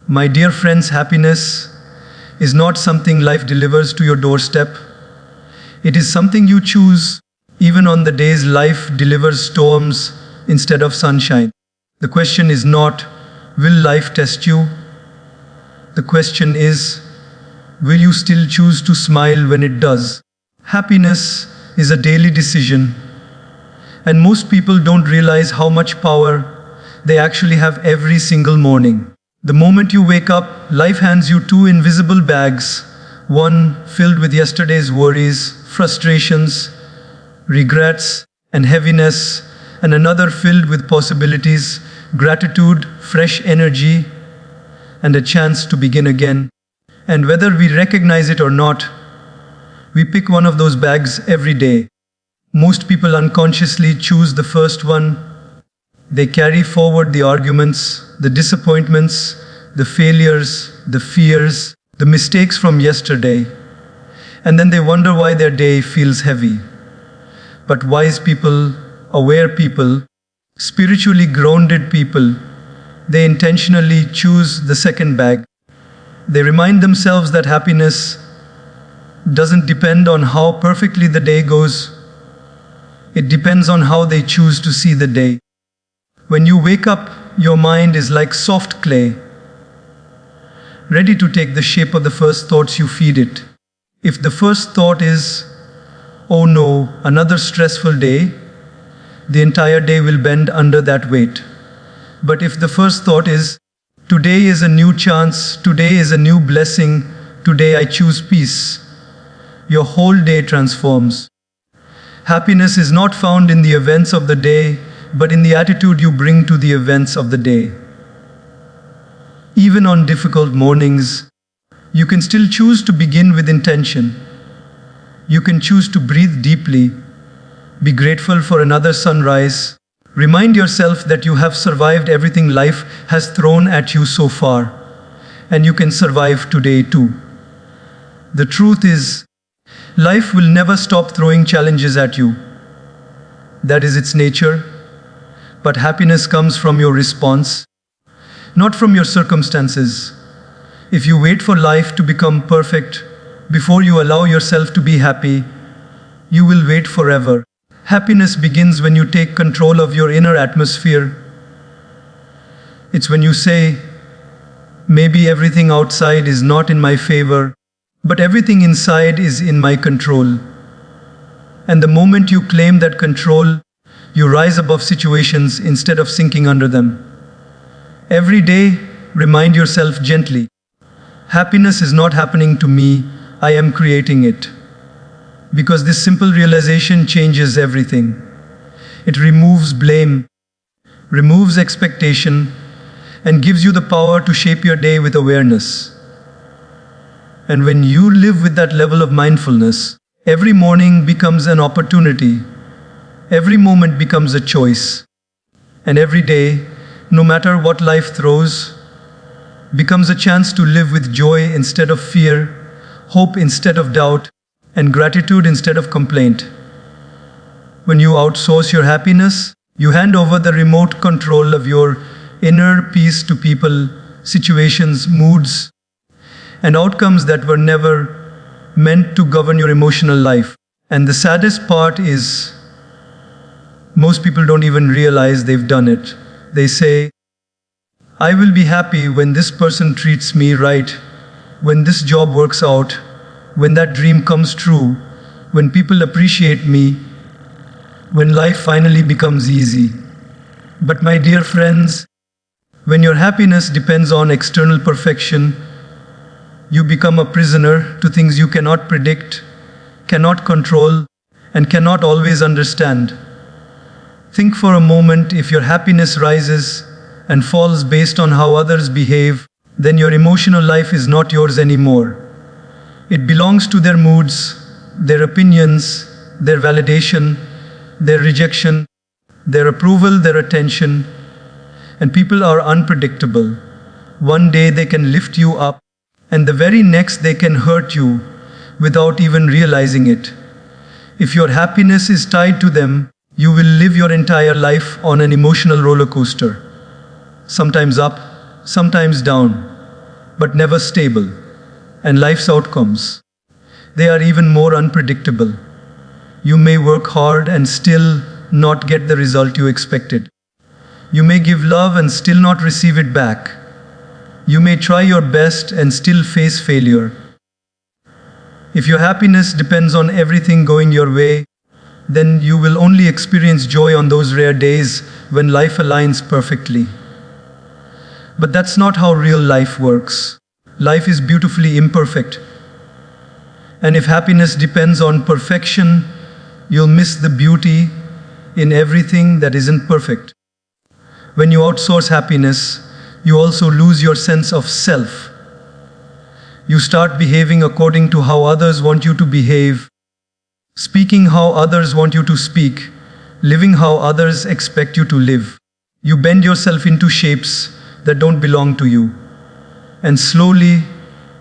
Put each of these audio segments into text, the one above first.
My dear friends, happiness is not something life delivers to your doorstep. It is something you choose even on the days life delivers storms instead of sunshine. The question is not, will life test you? The question is, will you still choose to smile when it does? Happiness is a daily decision, and most people don't realize how much power they actually have every single morning. The moment you wake up, life hands you two invisible bags, one filled with yesterday's worries, frustrations, regrets, and heaviness, and another filled with possibilities, gratitude, fresh energy, and a chance to begin again. And whether we recognize it or not, we pick one of those bags every day. Most people unconsciously choose the first one. They carry forward the arguments, the disappointments, the failures, the fears, the mistakes from yesterday, and then they wonder why their day feels heavy. But wise people, aware people, spiritually grounded people, they intentionally choose the second bag. They remind themselves that happiness doesn't depend on how perfectly the day goes. It depends on how they choose to see the day. When you wake up, your mind is like soft clay, ready to take the shape of the first thoughts you feed it. If the first thought is, "Oh no, another stressful day," the entire day will bend under that weight. But if the first thought is, "Today is a new chance, today is a new blessing, today I choose peace," your whole day transforms. Happiness is not found in the events of the day, but in the attitude you bring to the events of the day. Even on difficult mornings, you can still choose to begin with intention. You can choose to breathe deeply, be grateful for another sunrise, remind yourself that you have survived everything life has thrown at you so far, and you can survive today too. The truth is, life will never stop throwing challenges at you. That is its nature. But happiness comes from your response, not from your circumstances. If you wait for life to become perfect before you allow yourself to be happy, you will wait forever. Happiness begins when you take control of your inner atmosphere. It's when you say, "Maybe everything outside is not in my favor, but everything inside is in my control." And the moment you claim that control, you rise above situations instead of sinking under them. Every day, remind yourself gently, happiness is not happening to me, I am creating it. Because this simple realization changes everything. It removes blame, removes expectation, and gives you the power to shape your day with awareness. And when you live with that level of mindfulness, every morning becomes an opportunity. Every moment becomes a choice, and every day, no matter what life throws, becomes a chance to live with joy instead of fear, hope instead of doubt, and gratitude instead of complaint. When you outsource your happiness, you hand over the remote control of your inner peace to people, situations, moods, and outcomes that were never meant to govern your emotional life. And the saddest part is, most people don't even realize they've done it. They say, "I will be happy when this person treats me right, when this job works out, when that dream comes true, when people appreciate me, when life finally becomes easy." But my dear friends, when your happiness depends on external perfection, you become a prisoner to things you cannot predict, cannot control, and cannot always understand. Think for a moment, if your happiness rises and falls based on how others behave, then your emotional life is not yours anymore. It belongs to their moods, their opinions, their validation, their rejection, their approval, their attention. And people are unpredictable. One day they can lift you up, and the very next they can hurt you without even realizing it. If your happiness is tied to them, you will live your entire life on an emotional roller coaster. Sometimes up, sometimes down. but never stable. And life's outcomes, they are even more unpredictable. You may work hard and still not get the result you expected. You may give love and still not receive it back. You may try your best and still face failure. If your happiness depends on everything going your way, then you will only experience joy on those rare days when life aligns perfectly. But that's not how real life works. Life is beautifully imperfect. And if happiness depends on perfection, you'll miss the beauty in everything that isn't perfect. When you outsource happiness, you also lose your sense of self. You start behaving according to how others want you to behave, speaking how others want you to speak, living how others expect you to live. You bend yourself into shapes that don't belong to you. And slowly,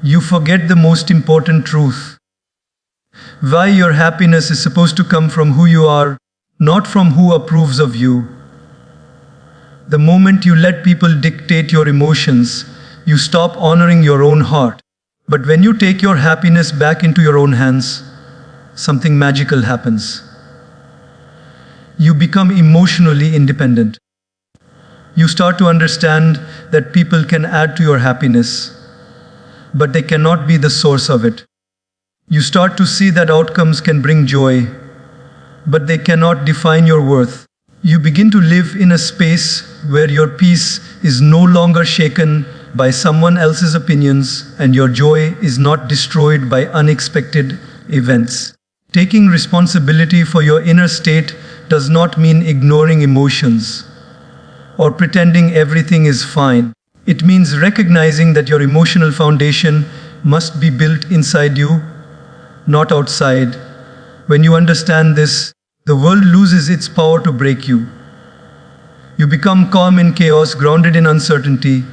you forget the most important truth. Why your happiness is supposed to come from who you are, not from who approves of you. The moment you let people dictate your emotions, you stop honoring your own heart. But when you take your happiness back into your own hands, something magical happens. You become emotionally independent. You start to understand that people can add to your happiness, but they cannot be the source of it. You start to see that outcomes can bring joy, but they cannot define your worth. You begin to live in a space where your peace is no longer shaken by someone else's opinions and your joy is not destroyed by unexpected events. Taking responsibility for your inner state does not mean ignoring emotions or pretending everything is fine. It means recognizing that your emotional foundation must be built inside you, not outside. When you understand this, the world loses its power to break you. You become calm in chaos, grounded in uncertainty,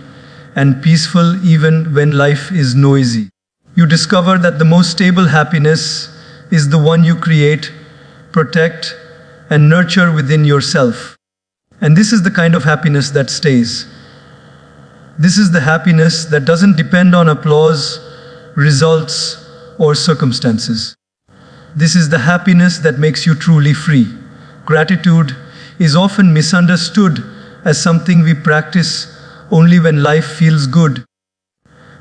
and peaceful even when life is noisy. You discover that the most stable happiness is the one you create, protect, and nurture within yourself. And this is the kind of happiness that stays. This is the happiness that doesn't depend on applause, results, or circumstances. This is the happiness that makes you truly free. Gratitude is often misunderstood as something we practice only when life feels good.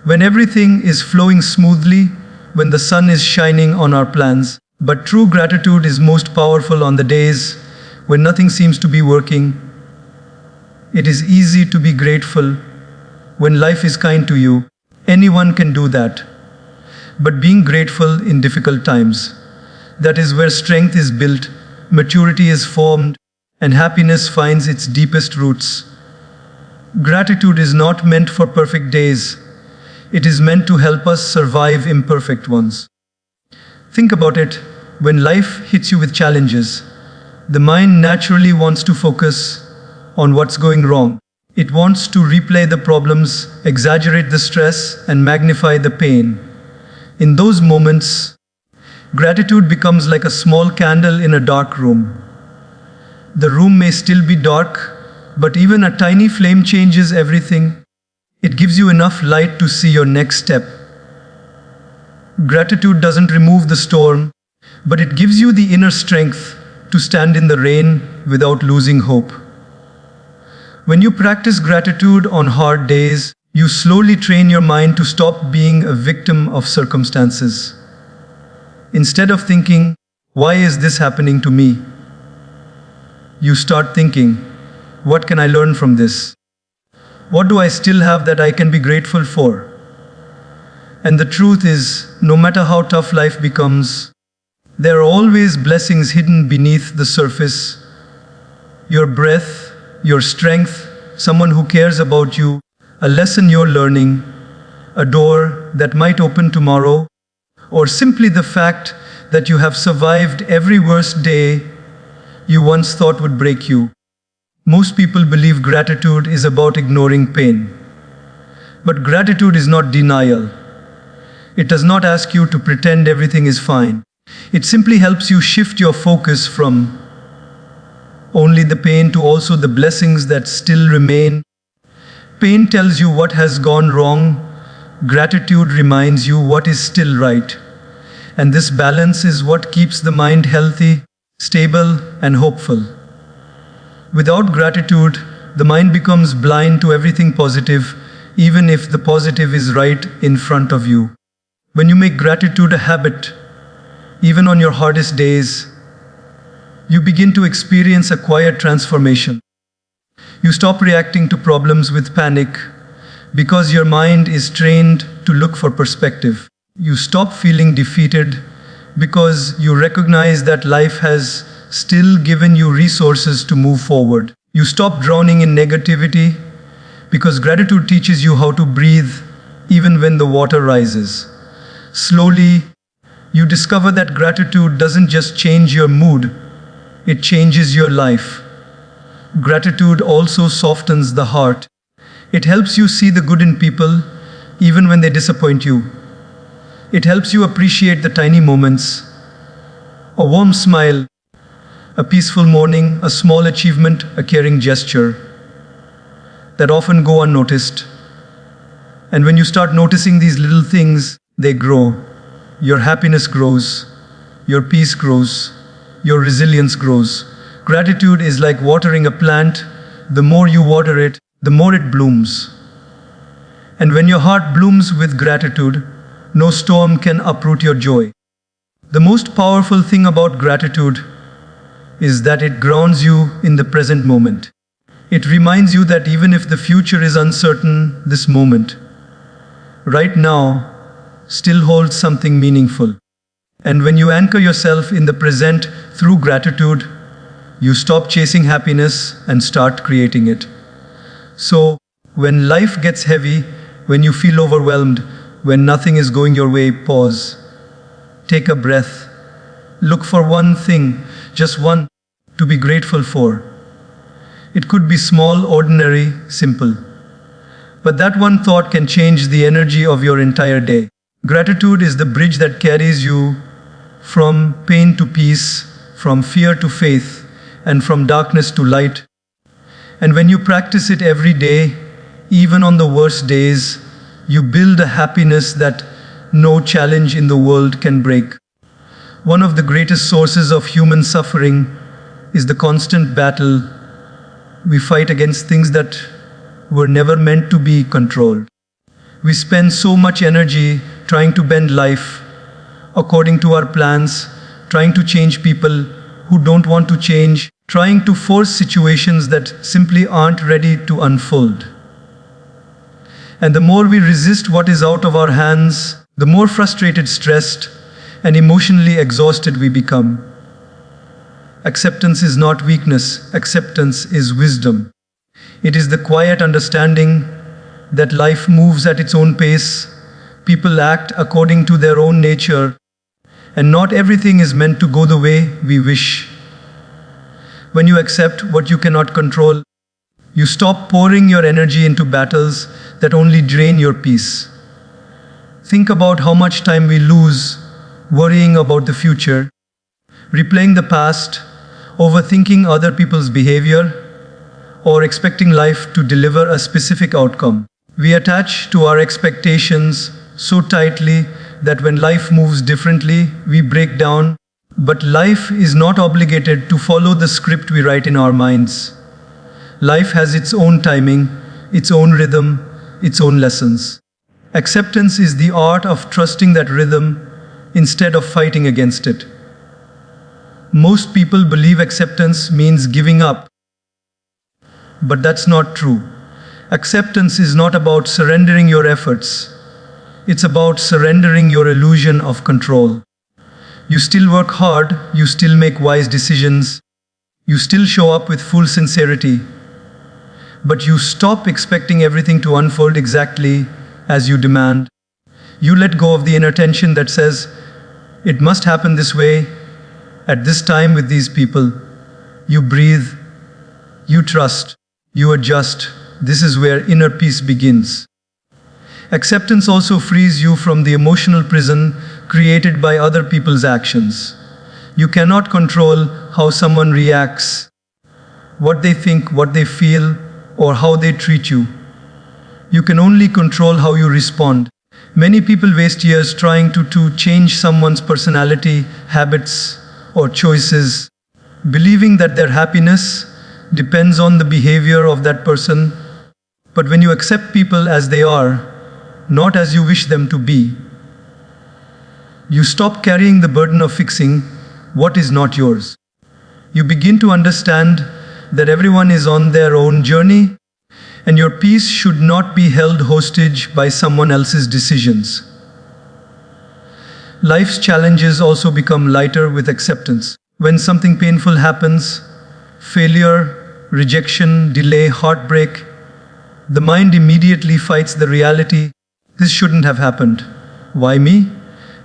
When everything is flowing smoothly, when the sun is shining on our plans. But true gratitude is most powerful on the days when nothing seems to be working. It is easy to be grateful when life is kind to you. Anyone can do that. But being grateful in difficult times, that is where strength is built, maturity is formed, and happiness finds its deepest roots. Gratitude is not meant for perfect days. It is meant to help us survive imperfect ones. Think about it. When life hits you with challenges, the mind naturally wants to focus on what's going wrong. It wants to replay the problems, exaggerate the stress, and magnify the pain. In those moments, gratitude becomes like a small candle in a dark room. The room may still be dark, but even a tiny flame changes everything. It gives you enough light to see your next step. Gratitude doesn't remove the storm, but it gives you the inner strength to stand in the rain without losing hope. When you practice gratitude on hard days, you slowly train your mind to stop being a victim of circumstances. Instead of thinking, "Why is this happening to me?" you start thinking, "What can I learn from this? What do I still have that I can be grateful for?" And the truth is, no matter how tough life becomes, there are always blessings hidden beneath the surface. Your breath, your strength, someone who cares about you, a lesson you're learning, a door that might open tomorrow, or simply the fact that you have survived every worst day you once thought would break you. Most people believe gratitude is about ignoring pain. But gratitude is not denial. It does not ask you to pretend everything is fine. It simply helps you shift your focus from only the pain to also the blessings that still remain. Pain tells you what has gone wrong, Gratitude reminds you what is still right. And this balance is what keeps the mind healthy, stable, and hopeful. Without gratitude, the mind becomes blind to everything positive, even if the positive is right in front of you. When you make gratitude a habit, even on your hardest days, you begin to experience a quiet transformation. You stop reacting to problems with panic because your mind is trained to look for perspective. You stop feeling defeated because you recognize that life has still given you resources to move forward. You stop drowning in negativity because gratitude teaches you how to breathe even when the water rises. Slowly, you discover that gratitude doesn't just change your mood, it changes your life. Gratitude also softens the heart. It helps you see the good in people even when they disappoint you. It helps you appreciate the tiny moments. A warm smile, a peaceful morning, a small achievement, a caring gesture that often go unnoticed. And when you start noticing these little things, they grow. Your happiness grows, your peace grows, your resilience grows. Gratitude is like watering a plant. The more you water it, the more it blooms. And when your heart blooms with gratitude, no storm can uproot your joy. The most powerful thing about gratitude is that it grounds you in the present moment. It reminds you that even if the future is uncertain, this moment, right now, still holds something meaningful. And when you anchor yourself in the present through gratitude, you stop chasing happiness and start creating it. So, when life gets heavy, when you feel overwhelmed, when nothing is going your way, pause. Take a breath. Look for one thing, just one, to be grateful for. It could be small, ordinary, simple. But that one thought can change the energy of your entire day. Gratitude is the bridge that carries you from pain to peace, from fear to faith, and from darkness to light. And when you practice it every day, even on the worst days, you build a happiness that no challenge in the world can break. One of the greatest sources of human suffering is the constant battle we fight against things that were never meant to be controlled. We spend so much energy trying to bend life according to our plans, trying to change people who don't want to change, trying to force situations that simply aren't ready to unfold. And the more we resist what is out of our hands, the more frustrated, stressed, and emotionally exhausted we become. Acceptance is not weakness, acceptance is wisdom. It is the quiet understanding that life moves at its own pace, people act according to their own nature, and not everything is meant to go the way we wish. When you accept what you cannot control, you stop pouring your energy into battles that only drain your peace. Think about how much time we lose worrying about the future, replaying the past, overthinking other people's behavior, or expecting life to deliver a specific outcome. We attach to our expectations so tightly that when life moves differently, we break down. But life is not obligated to follow the script we write in our minds. Life has its own timing, its own rhythm, its own lessons. Acceptance is the art of trusting that rhythm instead of fighting against it. Most people believe acceptance means giving up. But that's not true. Acceptance is not about surrendering your efforts. It's about surrendering your illusion of control. You still work hard, you still make wise decisions, you still show up with full sincerity, but you stop expecting everything to unfold exactly as you demand. You let go of the inner tension that says, it must happen this way, at this time with these people. You breathe, you trust, you adjust. This is where inner peace begins. Acceptance also frees you from the emotional prison created by other people's actions. You cannot control how someone reacts, what they think, what they feel, or how they treat you. You can only control how you respond. Many people waste years trying to change someone's personality, habits, or choices, believing that their happiness depends on the behavior of that person. But when you accept people as they are, not as you wish them to be, you stop carrying the burden of fixing what is not yours. You begin to understand that everyone is on their own journey, and your peace should not be held hostage by someone else's decisions. Life's challenges also become lighter with acceptance. When something painful happens, failure, rejection, delay, heartbreak, the mind immediately fights the reality. This shouldn't have happened. Why me?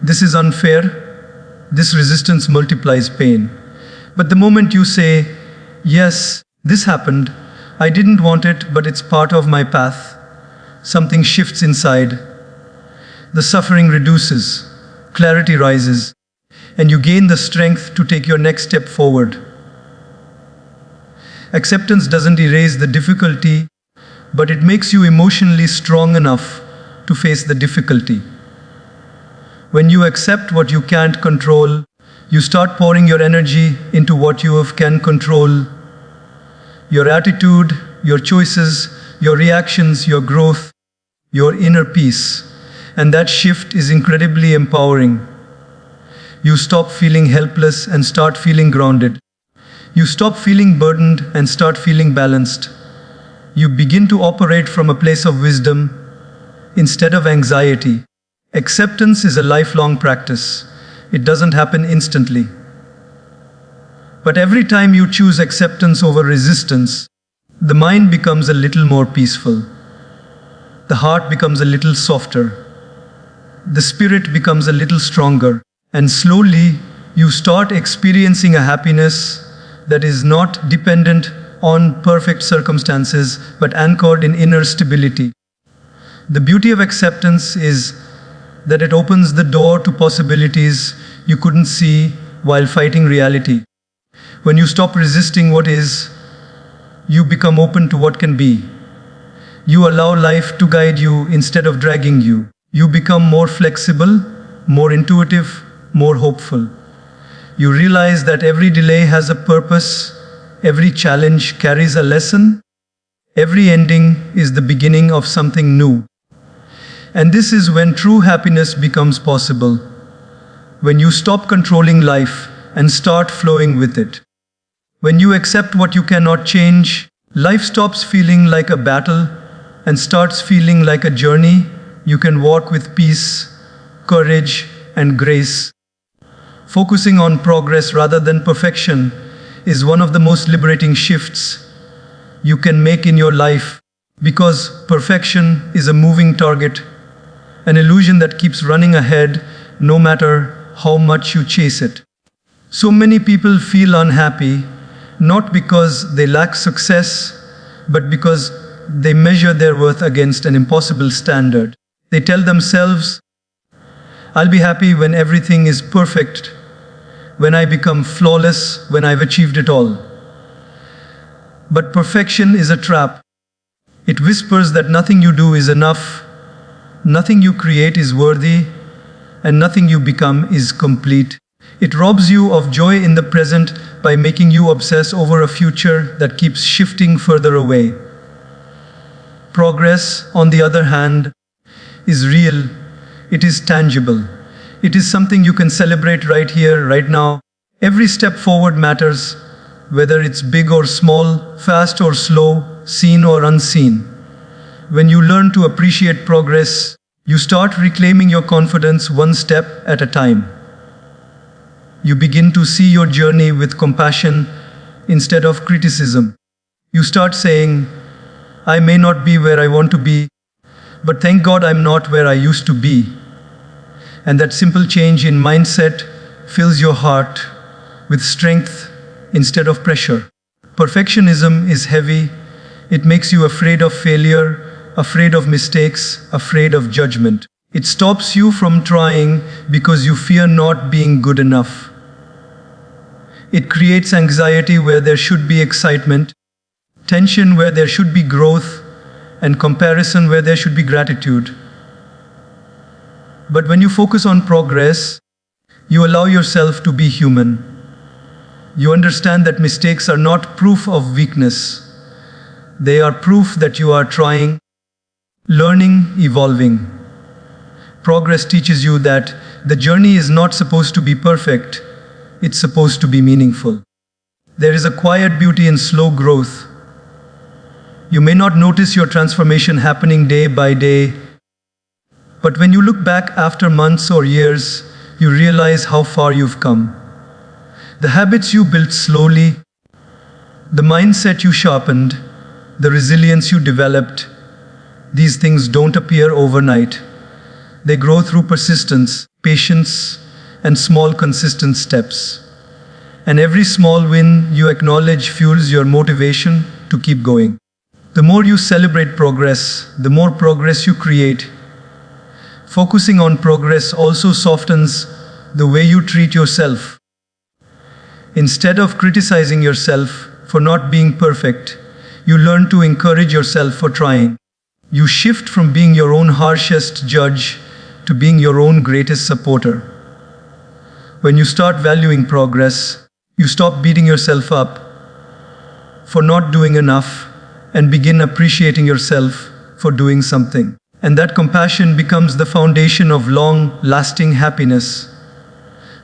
This is unfair. This resistance multiplies pain. But the moment you say, yes, this happened, I didn't want it, but it's part of my path, something shifts inside. The suffering reduces, clarity rises, and you gain the strength to take your next step forward. Acceptance doesn't erase the difficulty, but it makes you emotionally strong enough to face the difficulty. When you accept what you can't control, you start pouring your energy into what you can control. Your attitude, your choices, your reactions, your growth, your inner peace. And that shift is incredibly empowering. You stop feeling helpless and start feeling grounded. You stop feeling burdened and start feeling balanced. You begin to operate from a place of wisdom instead of anxiety. Acceptance is a lifelong practice. It doesn't happen instantly. But every time you choose acceptance over resistance, the mind becomes a little more peaceful. The heart becomes a little softer. The spirit becomes a little stronger. And slowly, you start experiencing a happiness that is not dependent on perfect circumstances, but anchored in inner stability. The beauty of acceptance is that it opens the door to possibilities you couldn't see while fighting reality. When you stop resisting what is, you become open to what can be. You allow life to guide you instead of dragging you. You become more flexible, more intuitive, more hopeful. You realize that every delay has a purpose, every challenge carries a lesson, every ending is the beginning of something new. And this is when true happiness becomes possible, when you stop controlling life and start flowing with it. When you accept what you cannot change, life stops feeling like a battle and starts feeling like a journey you can walk with peace, courage, and grace. Focusing on progress rather than perfection is one of the most liberating shifts you can make in your life, because perfection is a moving target, an illusion that keeps running ahead no matter how much you chase it. So many people feel unhappy, not because they lack success, but because they measure their worth against an impossible standard. They tell themselves, I'll be happy when everything is perfect, when I become flawless, when I've achieved it all. But perfection is a trap. It whispers that nothing you do is enough, nothing you create is worthy, and nothing you become is complete. It robs you of joy in the present by making you obsess over a future that keeps shifting further away. Progress, on the other hand, is real. It is tangible. It is something you can celebrate right here, right now. Every step forward matters, whether it's big or small, fast or slow, seen or unseen. When you learn to appreciate progress, you start reclaiming your confidence one step at a time. You begin to see your journey with compassion instead of criticism. You start saying, I may not be where I want to be, but thank God I'm not where I used to be. And that simple change in mindset fills your heart with strength instead of pressure. Perfectionism is heavy. It makes you afraid of failure, afraid of mistakes, afraid of judgment. It stops you from trying because you fear not being good enough. It creates anxiety where there should be excitement, tension where there should be growth, and comparison where there should be gratitude. But when you focus on progress, you allow yourself to be human. You understand that mistakes are not proof of weakness. They are proof that you are trying, learning, evolving. Progress teaches you that the journey is not supposed to be perfect, it's supposed to be meaningful. There is a quiet beauty in slow growth. You may not notice your transformation happening day by day, but when you look back after months or years, you realize how far you've come. The habits you built slowly, the mindset you sharpened, the resilience you developed, these things don't appear overnight. They grow through persistence, patience, and small consistent steps. And every small win you acknowledge fuels your motivation to keep going. The more you celebrate progress, the more progress you create. Focusing on progress also softens the way you treat yourself. Instead of criticizing yourself for not being perfect, you learn to encourage yourself for trying. You shift from being your own harshest judge to being your own greatest supporter. When you start valuing progress, you stop beating yourself up for not doing enough and begin appreciating yourself for doing something. And that compassion becomes the foundation of long-lasting happiness.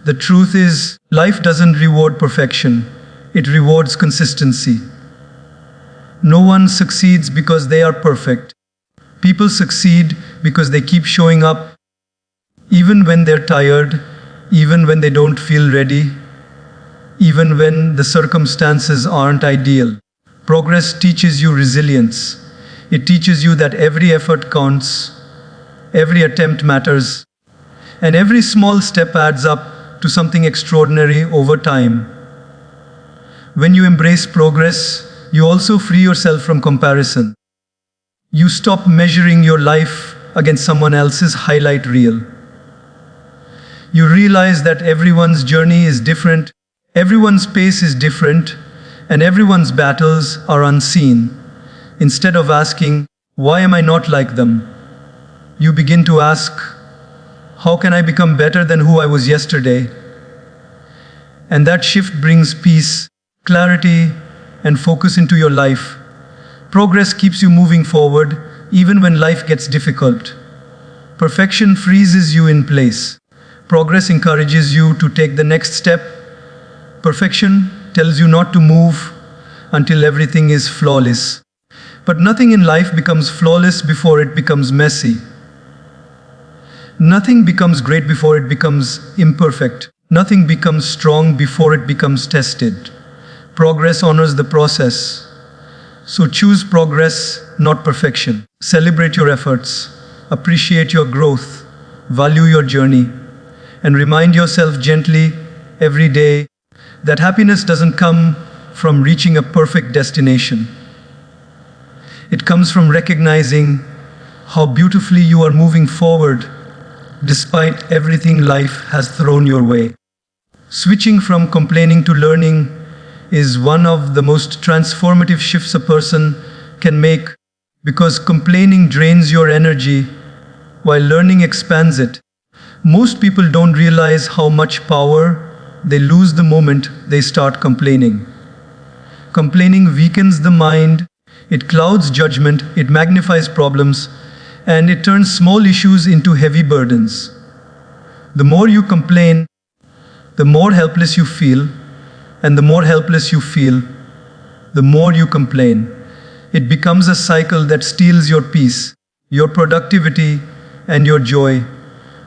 The truth is, life doesn't reward perfection, it rewards consistency. No one succeeds because they are perfect. People succeed because they keep showing up, even when they're tired, even when they don't feel ready, even when the circumstances aren't ideal. Progress teaches you resilience. It teaches you that every effort counts, every attempt matters, and every small step adds up to something extraordinary over time. When you embrace progress, you also free yourself from comparison. You stop measuring your life against someone else's highlight reel. You realize that everyone's journey is different, everyone's pace is different, and everyone's battles are unseen. Instead of asking, "Why am I not like them?" you begin to ask, "How can I become better than who I was yesterday?" And that shift brings peace, clarity, and focus into your life. Progress keeps you moving forward, even when life gets difficult. Perfection freezes you in place. Progress encourages you to take the next step. Perfection tells you not to move until everything is flawless. But nothing in life becomes flawless before it becomes messy. Nothing becomes great before it becomes imperfect. Nothing becomes strong before it becomes tested. Progress honors the process. So choose progress, not perfection. Celebrate your efforts, appreciate your growth, value your journey, and remind yourself gently every day that happiness doesn't come from reaching a perfect destination. It comes from recognizing how beautifully you are moving forward despite everything life has thrown your way. Switching from complaining to learning is one of the most transformative shifts a person can make, because complaining drains your energy while learning expands it. Most people don't realize how much power they lose the moment they start complaining. Complaining weakens the mind, it clouds judgment, it magnifies problems, and it turns small issues into heavy burdens. The more you complain, the more helpless you feel, and the more helpless you feel, the more you complain. It becomes a cycle that steals your peace, your productivity, and your joy.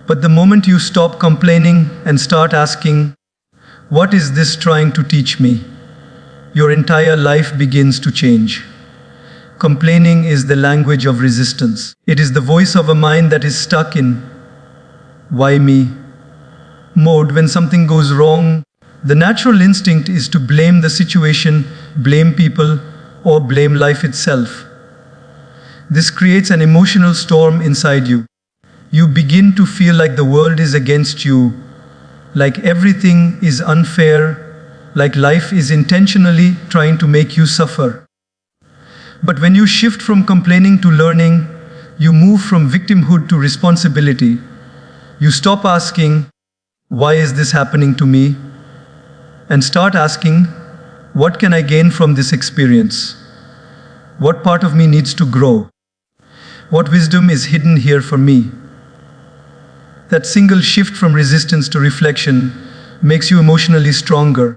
But the moment you stop complaining and start asking, "What is this trying to teach me?" your entire life begins to change. Complaining is the language of resistance. It is the voice of a mind that is stuck in "why me" mode. When something goes wrong, the natural instinct is to blame the situation, blame people, or blame life itself. This creates an emotional storm inside you. You begin to feel like the world is against you, like everything is unfair, like life is intentionally trying to make you suffer. But when you shift from complaining to learning, you move from victimhood to responsibility. You stop asking, why is this happening to me? And start asking, what can I gain from this experience? What part of me needs to grow? What wisdom is hidden here for me? That single shift from resistance to reflection makes you emotionally stronger.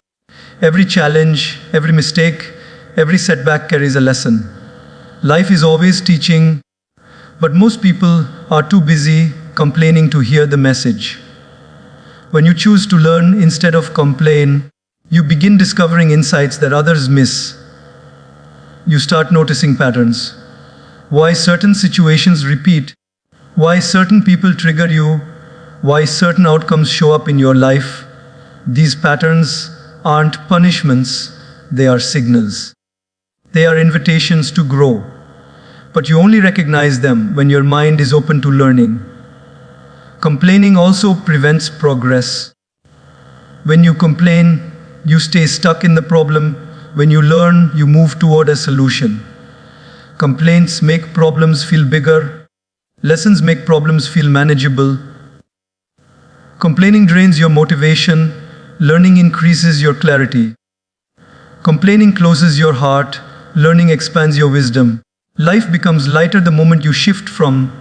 Every challenge, every mistake, every setback carries a lesson. Life is always teaching, but most people are too busy complaining to hear the message. When you choose to learn instead of complain, you begin discovering insights that others miss. You start noticing patterns. Why certain situations repeat, why certain people trigger you, why certain outcomes show up in your life. These patterns aren't punishments, they are signals. They are invitations to grow. But you only recognize them when your mind is open to learning. Complaining also prevents progress. When you complain, you stay stuck in the problem. When you learn, you move toward a solution. Complaints make problems feel bigger. Lessons make problems feel manageable. Complaining drains your motivation. Learning increases your clarity. Complaining closes your heart. Learning expands your wisdom. Life becomes lighter the moment you shift from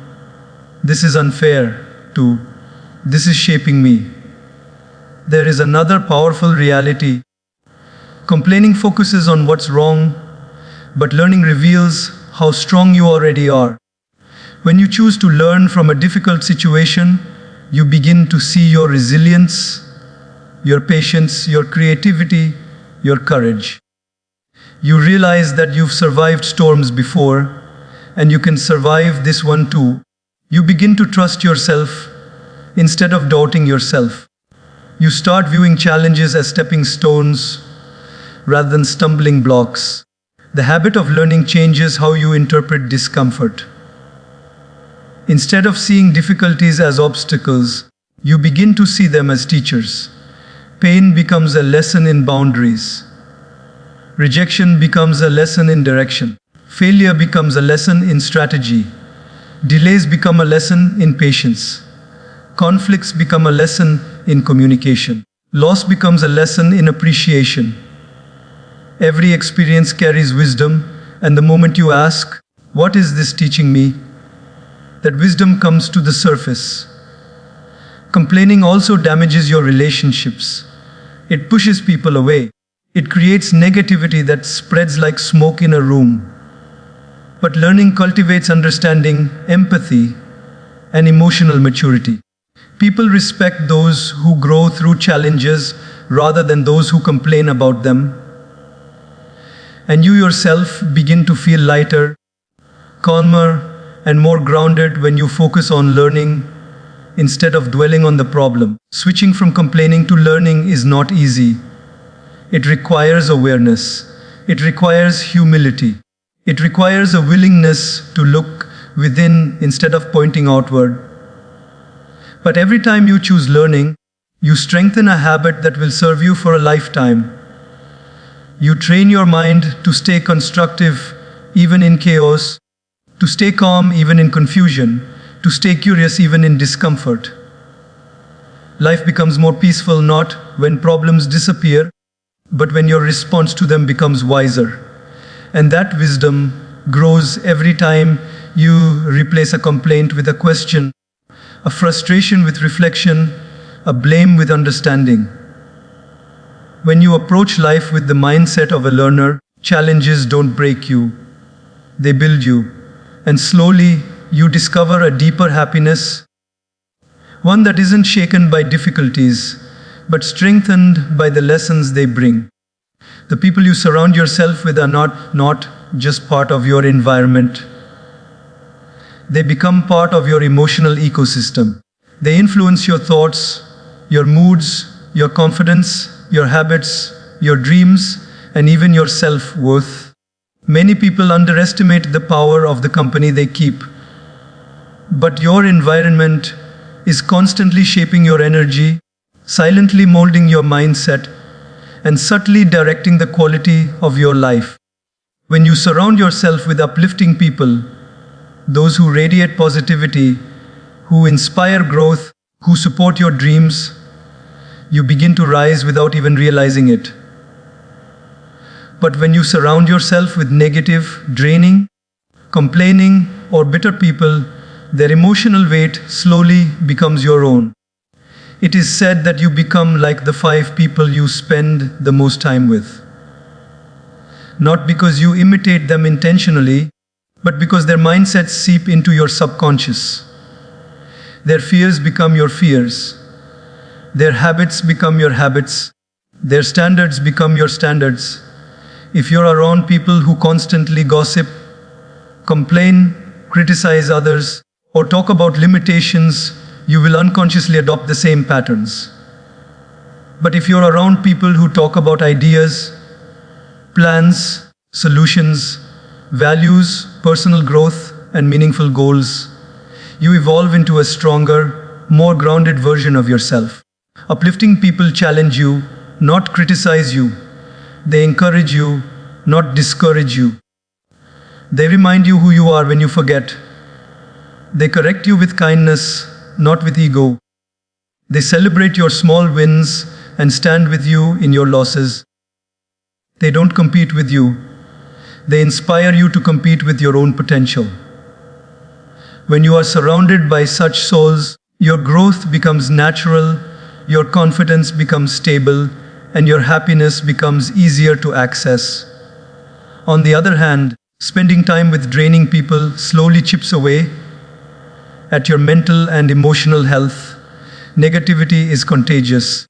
"this is unfair" to "this is shaping me." There is another powerful reality. Complaining focuses on what's wrong, but learning reveals how strong you already are. When you choose to learn from a difficult situation, you begin to see your resilience, your patience, your creativity, your courage. You realize that you've survived storms before, and you can survive this one too. You begin to trust yourself instead of doubting yourself. You start viewing challenges as stepping stones rather than stumbling blocks. The habit of learning changes how you interpret discomfort. Instead of seeing difficulties as obstacles, you begin to see them as teachers. Pain becomes a lesson in boundaries. Rejection becomes a lesson in direction. Failure becomes a lesson in strategy. Delays become a lesson in patience. Conflicts become a lesson in communication. Loss becomes a lesson in appreciation. Every experience carries wisdom, and the moment you ask, "What is this teaching me?" that wisdom comes to the surface. Complaining also damages your relationships. It pushes people away. It creates negativity that spreads like smoke in a room. But learning cultivates understanding, empathy, and emotional maturity. People respect those who grow through challenges rather than those who complain about them. And you yourself begin to feel lighter, calmer, and more grounded when you focus on learning instead of dwelling on the problem. Switching from complaining to learning is not easy. It requires awareness. It requires humility. It requires a willingness to look within instead of pointing outward. But every time you choose learning, you strengthen a habit that will serve you for a lifetime. You train your mind to stay constructive even in chaos, to stay calm even in confusion, to stay curious even in discomfort. Life becomes more peaceful not when problems disappear, but when your response to them becomes wiser. And that wisdom grows every time you replace a complaint with a question, a frustration with reflection, a blame with understanding. When you approach life with the mindset of a learner, challenges don't break you, they build you. And slowly, you discover a deeper happiness, one that isn't shaken by difficulties, but strengthened by the lessons they bring. The people you surround yourself with are not just part of your environment. They become part of your emotional ecosystem. They influence your thoughts, your moods, your confidence, your habits, your dreams, and even your self-worth. Many people underestimate the power of the company they keep. But your environment is constantly shaping your energy, silently molding your mindset, and subtly directing the quality of your life. When you surround yourself with uplifting people, those who radiate positivity, who inspire growth, who support your dreams, you begin to rise without even realizing it. But when you surround yourself with negative, draining, complaining, or bitter people, their emotional weight slowly becomes your own. It is said that you become like the 5 people you spend the most time with. Not because you imitate them intentionally, but because their mindsets seep into your subconscious. Their fears become your fears. Their habits become your habits. Their standards become your standards. If you're around people who constantly gossip, complain, criticize others, or talk about limitations, you will unconsciously adopt the same patterns. But if you're around people who talk about ideas, plans, solutions, values, personal growth, and meaningful goals, you evolve into a stronger, more grounded version of yourself. Uplifting people challenge you, not criticize you. They encourage you, not discourage you. They remind you who you are when you forget. They correct you with kindness, not with ego. They celebrate your small wins and stand with you in your losses. They don't compete with you. They inspire you to compete with your own potential. When you are surrounded by such souls, your growth becomes natural, your confidence becomes stable, and your happiness becomes easier to access. On the other hand, spending time with draining people slowly chips away at your mental and emotional health. Negativity is contagious.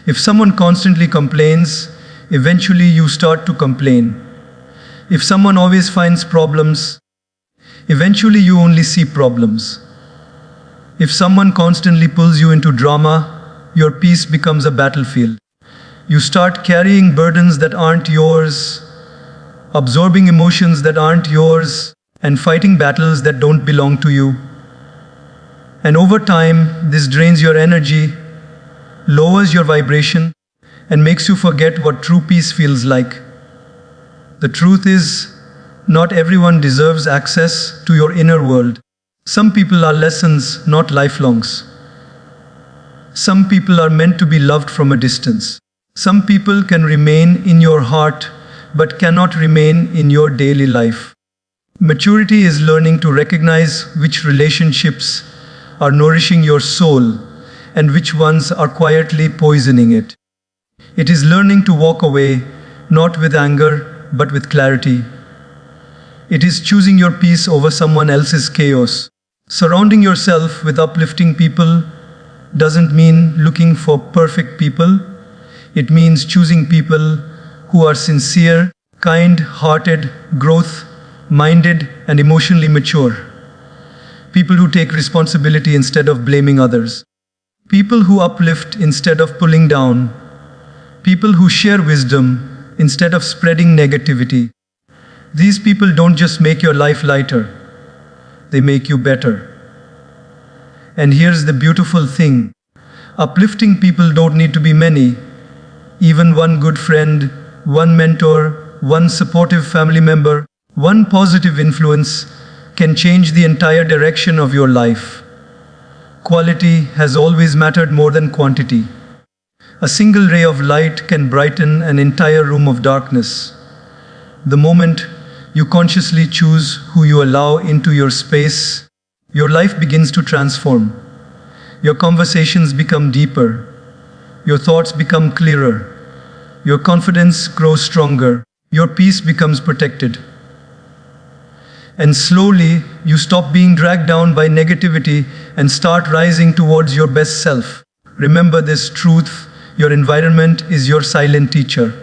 If someone constantly complains, eventually you start to complain. If someone always finds problems, eventually you only see problems. If someone constantly pulls you into drama, your peace becomes a battlefield. You start carrying burdens that aren't yours, absorbing emotions that aren't yours, and fighting battles that don't belong to you. And over time, this drains your energy, lowers your vibration, and makes you forget what true peace feels like. The truth is, not everyone deserves access to your inner world. Some people are lessons, not lifelongs. Some people are meant to be loved from a distance. Some people can remain in your heart, but cannot remain in your daily life. Maturity is learning to recognize which relationships are nourishing your soul and which ones are quietly poisoning it. It is learning to walk away, not with anger, but with clarity. It is choosing your peace over someone else's chaos. Surrounding yourself with uplifting people doesn't mean looking for perfect people. It means choosing people who are sincere, kind-hearted, growth-minded, and emotionally mature. People who take responsibility instead of blaming others. People who uplift instead of pulling down. People who share wisdom instead of spreading negativity. These people don't just make your life lighter, they make you better. And here's the beautiful thing. Uplifting people don't need to be many. Even one good friend, one mentor, one supportive family member, one positive influence can change the entire direction of your life. Quality has always mattered more than quantity. A single ray of light can brighten an entire room of darkness. The moment you consciously choose who you allow into your space, your life begins to transform. Your conversations become deeper. Your thoughts become clearer. Your confidence grows stronger. Your peace becomes protected. And slowly, you stop being dragged down by negativity and start rising towards your best self. Remember this truth: your environment is your silent teacher.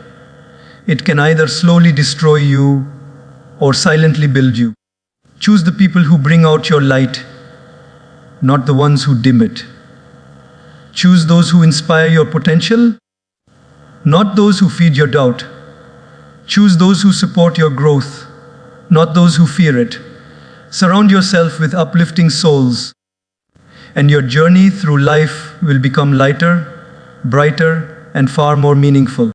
It can either slowly destroy you or silently build you. Choose the people who bring out your light, not the ones who dim it. Choose those who inspire your potential, not those who feed your doubt. Choose those who support your growth, not those who fear it. Surround yourself with uplifting souls, and your journey through life will become lighter, brighter, and far more meaningful.